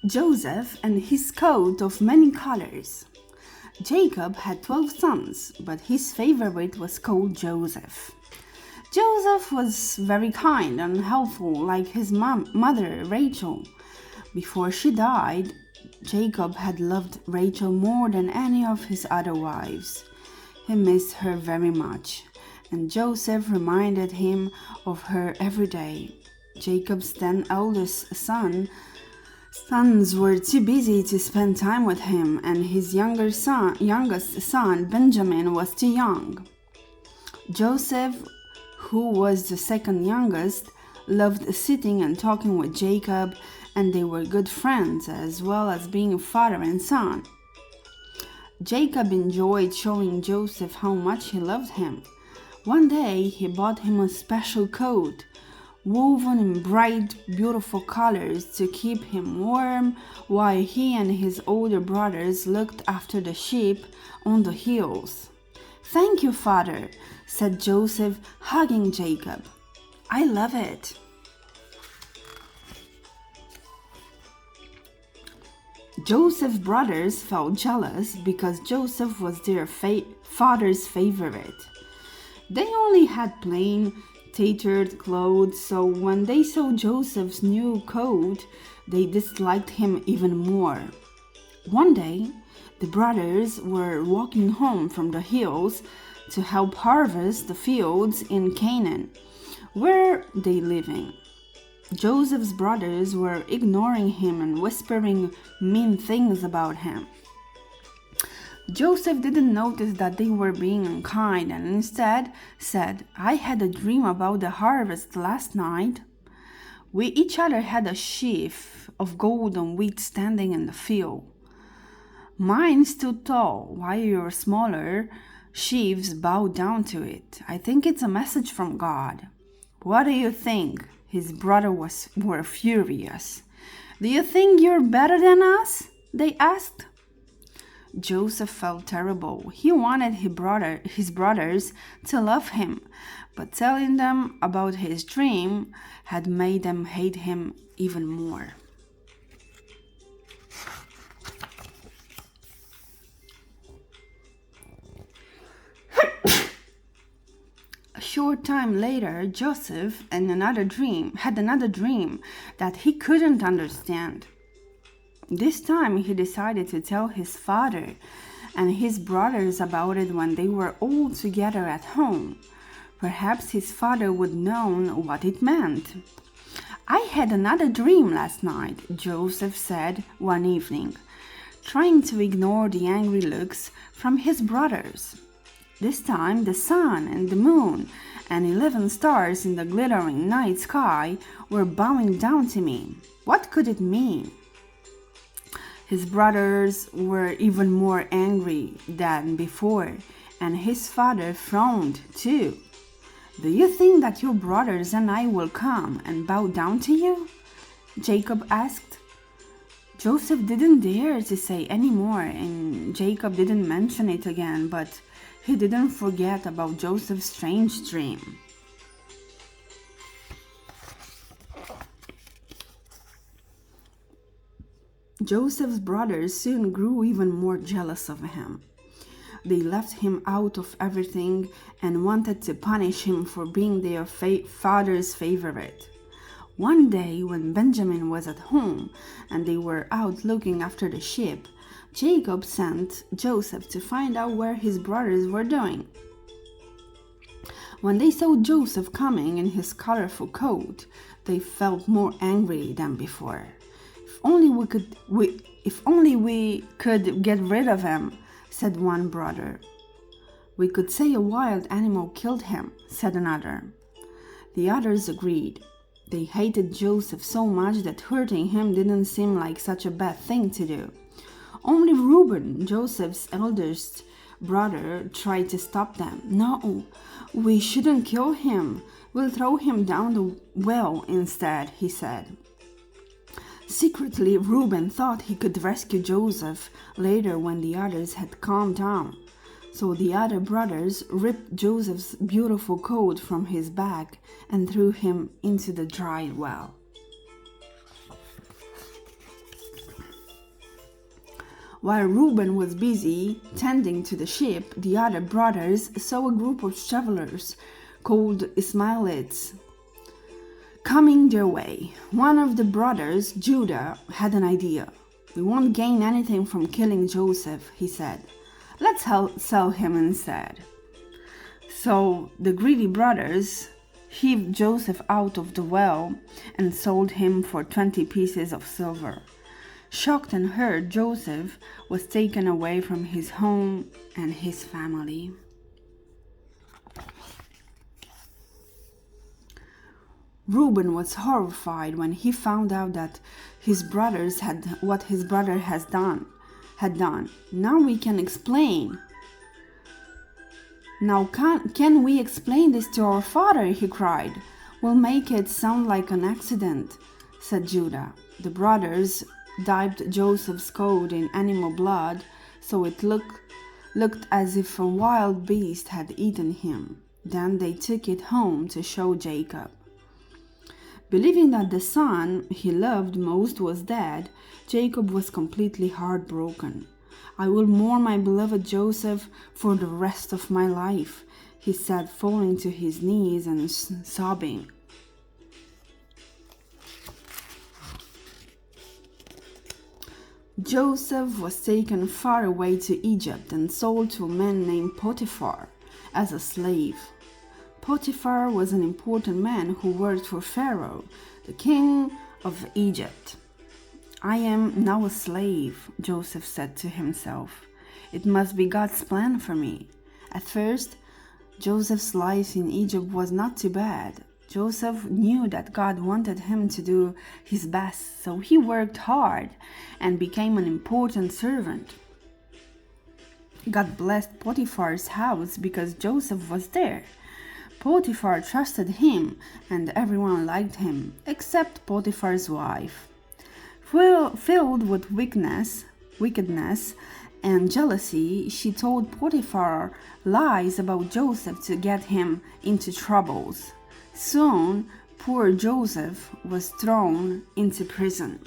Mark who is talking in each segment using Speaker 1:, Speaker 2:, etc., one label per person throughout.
Speaker 1: Joseph and his coat of many colors. Jacob had 12 sons, but his favorite was called Joseph. Joseph was very kind and helpful, like his mother, Rachel. Before she died, Jacob had loved Rachel more than any of his other wives. He missed her very much, and Joseph reminded him of her every day. Jacob's 10 eldest sons were too busy to spend time with him, and his youngest son, Benjamin, was too young. Joseph, who was the second youngest, loved sitting and talking with Jacob, and they were good friends as well as being father and son. Jacob enjoyed showing Joseph how much he loved him. One day he bought him a special coat, woven in bright, beautiful colors to keep him warm while he and his older brothers looked after the sheep on the hills. "Thank you, father," said Joseph, hugging Jacob. "I love it." Joseph's brothers felt jealous because Joseph was their father's favorite. They only had plain, tattered clothes, so when they saw Joseph's new coat, they disliked him even more. One day, the brothers were walking home from the hills to help harvest the fields in Canaan, where they living. Joseph's brothers were ignoring him and whispering mean things about him. Joseph didn't notice that they were being unkind and instead said, "I had a dream about the harvest last night. We each other had a sheaf of golden wheat standing in the field. Mine stood tall, while your smaller sheaves bowed down to it. I think it's a message from God." "What do you think?" His brothers were furious. "Do you think you're better than us?" they asked. Joseph felt terrible. He wanted his brothers to love him, but telling them about his dream had made them hate him even more. A short time later, Joseph had another dream that he couldn't understand. This time he decided to tell his father and his brothers about it when they were all together at home. Perhaps his father would know what it meant. "I had another dream last night," Joseph said one evening, trying to ignore the angry looks from his brothers. "This time the sun and the moon and 11 stars in the glittering night sky were bowing down to me. What could it mean?" His brothers were even more angry than before, and his father frowned too. "Do you think that your brothers and I will come and bow down to you?" Jacob asked. Joseph didn't dare to say any more, and Jacob didn't mention it again, but he didn't forget about Joseph's strange dream. Joseph's brothers soon grew even more jealous of him. They left him out of everything and wanted to punish him for being their father's favorite. One day, when Benjamin was at home and they were out looking after the sheep, Jacob sent Joseph to find out where his brothers were doing. When they saw Joseph coming in his colorful coat, they felt more angry than before. If only we could get rid of him," said one brother. "We could say a wild animal killed him," said another. The others agreed. They hated Joseph so much that hurting him didn't seem like such a bad thing to do. Only Reuben, Joseph's eldest brother, tried to stop them. "No, we shouldn't kill him. We'll throw him down the well instead," he said. Secretly, Reuben thought he could rescue Joseph later when the others had calmed down. So the other brothers ripped Joseph's beautiful coat from his back and threw him into the dry well. While Reuben was busy tending to the sheep, the other brothers saw a group of travelers called Ishmaelites coming their way. One of the brothers, Judah, had an idea. "We won't gain anything from killing Joseph," he said. "Let's sell him instead." So the greedy brothers heaved Joseph out of the well and sold him for 20 pieces of silver. Shocked and hurt, Joseph was taken away from his home and his family. Reuben was horrified when he found out that his brothers had what his brother had done. Now we can explain. Now can we explain this to our father? He cried. "We'll make it sound like an accident," said Judah. The brothers dipped Joseph's coat in animal blood so it looked as if a wild beast had eaten him. Then they took it home to show Jacob. Believing that the son he loved most was dead, Jacob was completely heartbroken. "I will mourn my beloved Joseph for the rest of my life," he said, falling to his knees and sobbing. Joseph was taken far away to Egypt and sold to a man named Potiphar as a slave. Potiphar was an important man who worked for Pharaoh, the king of Egypt. "I am now a slave," Joseph said to himself. "It must be God's plan for me." At first, Joseph's life in Egypt was not too bad. Joseph knew that God wanted him to do his best, so he worked hard and became an important servant. God blessed Potiphar's house because Joseph was there. Potiphar trusted him and everyone liked him, except Potiphar's wife. Filled with wickedness and jealousy, she told Potiphar lies about Joseph to get him into troubles. Soon, poor Joseph was thrown into prison.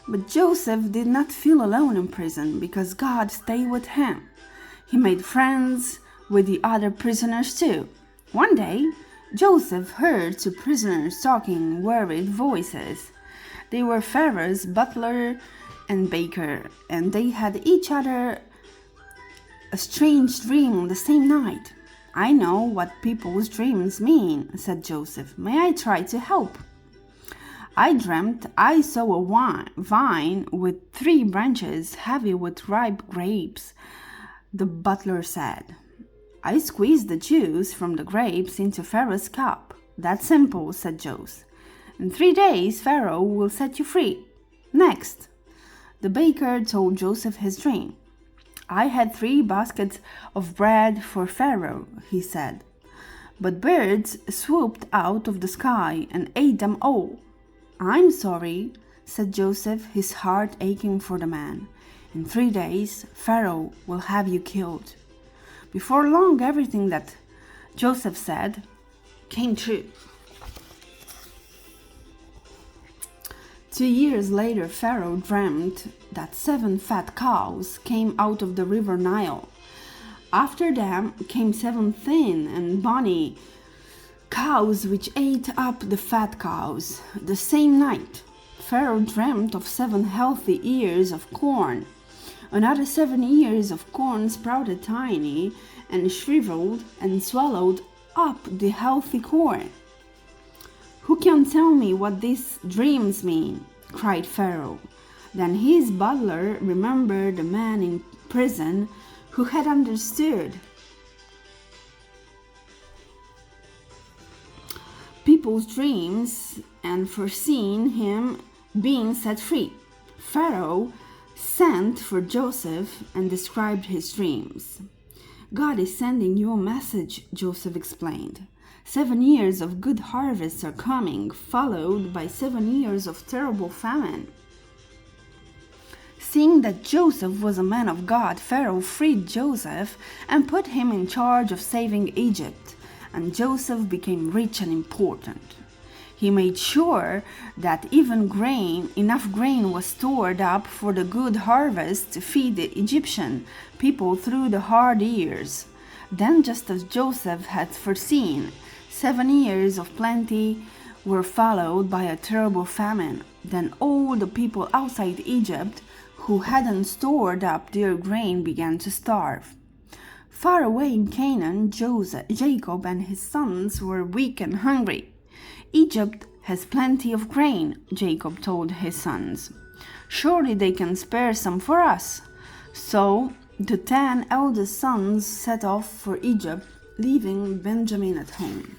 Speaker 1: But Joseph did not feel alone in prison because God stayed with him. He made friends with the other prisoners too. One day, Joseph heard two prisoners talking worried voices. They were Pharaoh's butler and baker, and they had each other a strange dream the same night. "I know what people's dreams mean," said Joseph. "May I try to help?" "I dreamt I saw a vine with 3 branches heavy with ripe grapes," the butler said. "I squeezed the juice from the grapes into Pharaoh's cup." "That's simple," said Joseph. "In 3 days, Pharaoh will set you free." Next, the baker told Joseph his dream. "I had 3 baskets of bread for Pharaoh," he said, "but birds swooped out of the sky and ate them all." "I'm sorry," said Joseph, his heart aching for the man. "In 3 days, Pharaoh will have you killed." Before long, everything that Joseph said came true. 2 years later, Pharaoh dreamt that 7 fat cows came out of the river Nile. After them came 7 thin and bony cows which ate up the fat cows. The same night, Pharaoh dreamt of 7 healthy ears of corn. Another 7 ears of corn sprouted tiny and shriveled and swallowed up the healthy corn. "Who can tell me what these dreams mean?" cried Pharaoh. Then his butler remembered the man in prison who had understood people's dreams and foreseen him being set free. Pharaoh sent for Joseph and described his dreams. "God is sending you a message," Joseph explained. 7 years of good harvests are coming, followed by 7 years of terrible famine. Seeing that Joseph was a man of God, Pharaoh freed Joseph and put him in charge of saving Egypt. and Joseph became rich and important. He made sure that enough grain was stored up for the good harvest to feed the Egyptian people through the hard years. Then, just as Joseph had foreseen, 7 years of plenty were followed by a terrible famine. Then all the people outside Egypt who hadn't stored up their grain began to starve. Far away in Canaan, Jacob and his sons were weak and hungry. "Egypt has plenty of grain," Jacob told his sons. "Surely they can spare some for us." So the 10 eldest sons set off for Egypt, leaving Benjamin at home.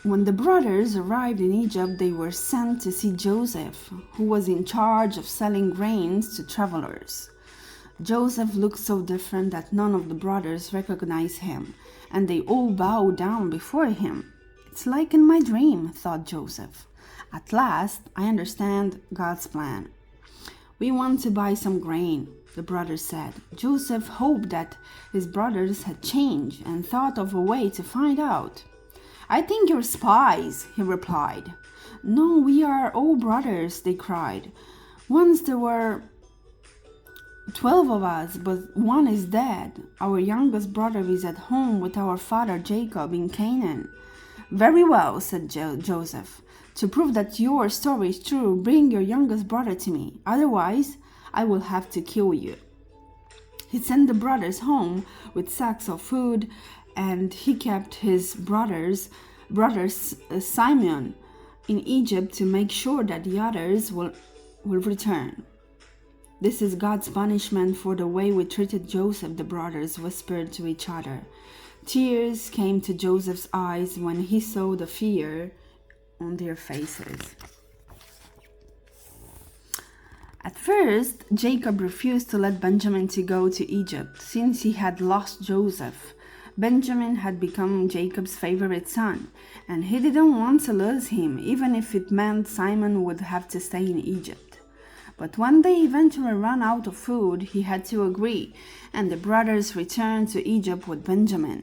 Speaker 1: When the brothers arrived in Egypt, they were sent to see Joseph, who was in charge of selling grains to travelers. Joseph looked so different that none of the brothers recognized him, and they all bowed down before him. "It's like in my dream," thought Joseph. "At last, I understand God's plan." "We want to buy some grain," the brothers said. Joseph hoped that his brothers had changed and thought of a way to find out. "I think you're spies," he replied. "No, we are all brothers," they cried. "Once there were 12 of us, but one is dead. Our youngest brother is at home with our father Jacob in Canaan." "Very well," said Joseph. "To prove that your story is true, bring your youngest brother to me. Otherwise, I will have to kill you." He sent the brothers home with sacks of food, and he kept his brothers Simon in Egypt to make sure that the others will return. "This is God's punishment for the way we treated Joseph," the brothers whispered to each other. Tears came to Joseph's eyes when he saw the fear on their faces. At first, Jacob refused to let Benjamin go to Egypt, since he had lost Joseph. Benjamin had become Jacob's favorite son, and he didn't want to lose him, even if it meant Simon would have to stay in Egypt. But when they eventually ran out of food, he had to agree, and the brothers returned to Egypt with Benjamin.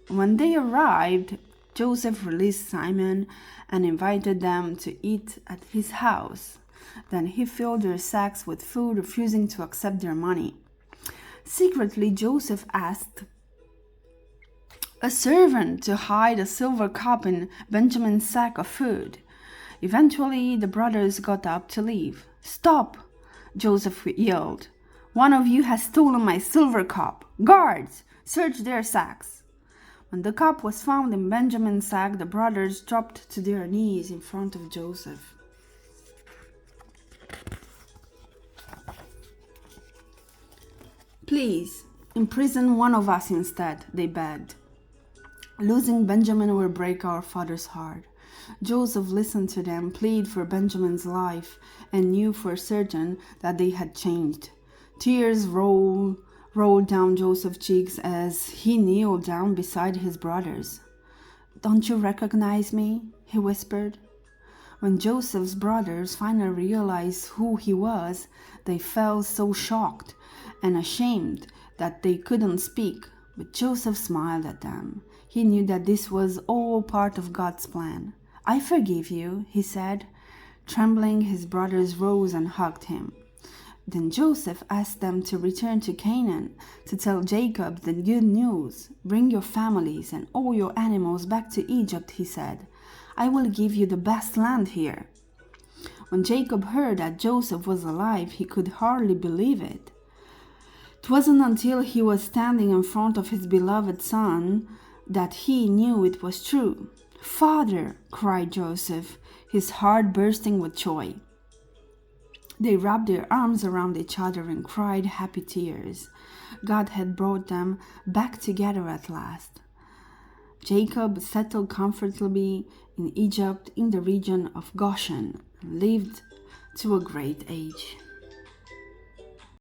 Speaker 1: When they arrived, Joseph released Simon and invited them to eat at his house. Then he filled their sacks with food, refusing to accept their money. Secretly, Joseph asked a servant to hide a silver cup in Benjamin's sack of food. Eventually, the brothers got up to leave. "Stop!" Joseph yelled. "One of you has stolen my silver cup. Guards, search their sacks." When the cup was found in Benjamin's sack, the brothers dropped to their knees in front of Joseph. "Please, imprison one of us instead," they begged. "Losing Benjamin will break our father's heart." Joseph listened to them plead for Benjamin's life and knew for certain that they had changed. Tears rolled down Joseph's cheeks as he kneeled down beside his brothers. "Don't you recognize me?" he whispered. When Joseph's brothers finally realized who he was, they felt so shocked and ashamed that they couldn't speak. But Joseph smiled at them. He knew that this was all part of God's plan. "I forgive you," he said. Trembling, his brothers rose and hugged him. Then Joseph asked them to return to Canaan to tell Jacob the good news. "Bring your families and all your animals back to Egypt," he said. "I will give you the best land here." When Jacob heard that Joseph was alive, he could hardly believe it. It wasn't until he was standing in front of his beloved son that he knew it was true. "Father!" cried Joseph, his heart bursting with joy. They wrapped their arms around each other and cried happy tears. God had brought them back together at last. Jacob settled comfortably in Egypt in the region of Goshen and lived to a great age.